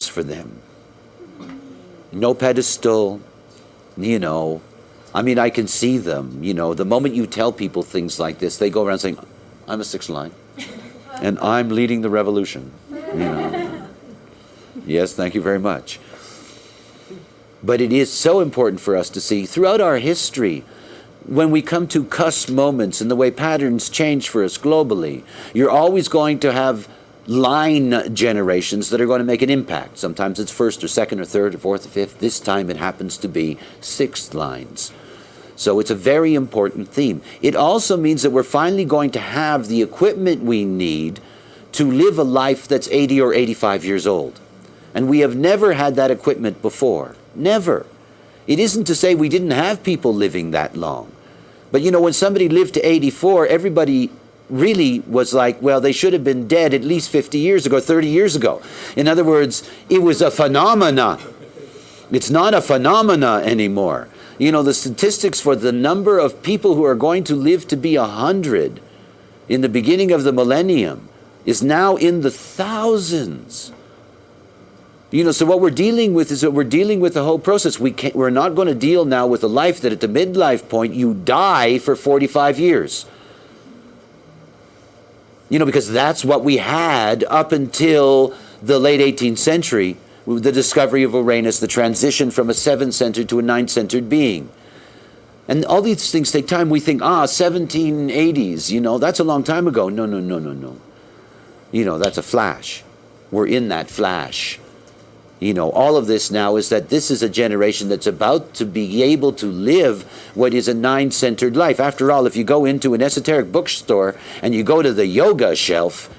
for them. No pedestal, you know. I mean, I can see them, you know. The moment you tell people things like this, they go around saying, I'm a sixth line, and I'm leading the revolution, you know. Yes, thank you very much. But it is so important for us to see throughout our history, when we come to cusp moments and the way patterns change for us globally, you're always going to have line generations that are going to make an impact. Sometimes it's first or second or third or fourth or fifth. This time it happens to be sixth lines. So it's a very important theme. It also means that we're finally going to have the equipment we need to live a life that's 80 or 85 years old. And we have never had that equipment before. Never. It isn't to say we didn't have people living that long. But you know, when somebody lived to 84, everybody really was like, well, they should have been dead at least 50 years ago, 30 years ago. In other words, it was a phenomena. It's not a phenomena anymore. You know, the statistics for the number of people who are going to live to be 100 in the beginning of the millennium is now in the thousands. You know, so what we're dealing with is that we're dealing with the whole process. We're not going to deal now with a life that at the midlife point you die for 45 years. You know, because that's what we had up until the late 18th century, with the discovery of Uranus, the transition from a seven-centered to a nine-centered being. And all these things take time. We think, 1780s, you know, that's a long time ago. No. You know, that's a flash. We're in that flash. You know, all of this now is that this is a generation that's about to be able to live what is a nine-centered life. After all, if you go into an esoteric bookstore and you go to the yoga shelf,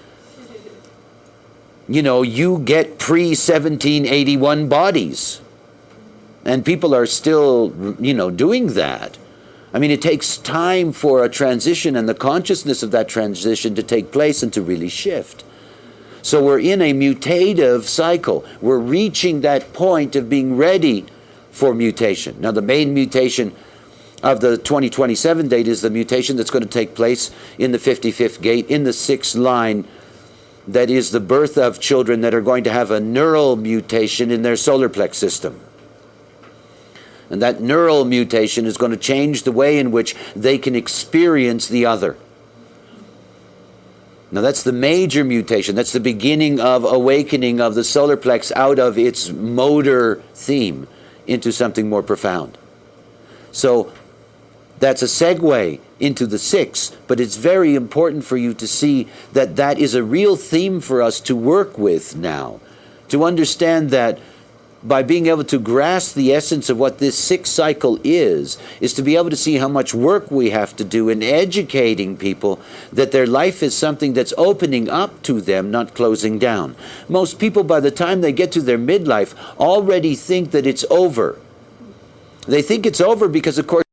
you know, you get pre-1781 bodies. And people are still, you know, doing that. I mean, it takes time for a transition and the consciousness of that transition to take place and to really shift. So we're in a mutative cycle. We're reaching that point of being ready for mutation. Now, the main mutation of the 2027 date is the mutation that's going to take place in the 55th gate, in the sixth line, that is the birth of children that are going to have a neural mutation in their solar plex system. And that neural mutation is going to change the way in which they can experience the other. Now that's the major mutation. That's the beginning of awakening of the solar plex out of its motor theme into something more profound. So that's a segue into the sixth, but it's very important for you to see that that is a real theme for us to work with now. To understand that by being able to grasp the essence of what this sixth cycle is to be able to see how much work we have to do in educating people that their life is something that's opening up to them, not closing down. Most people, by the time they get to their midlife, already think that it's over. They think it's over because, of course,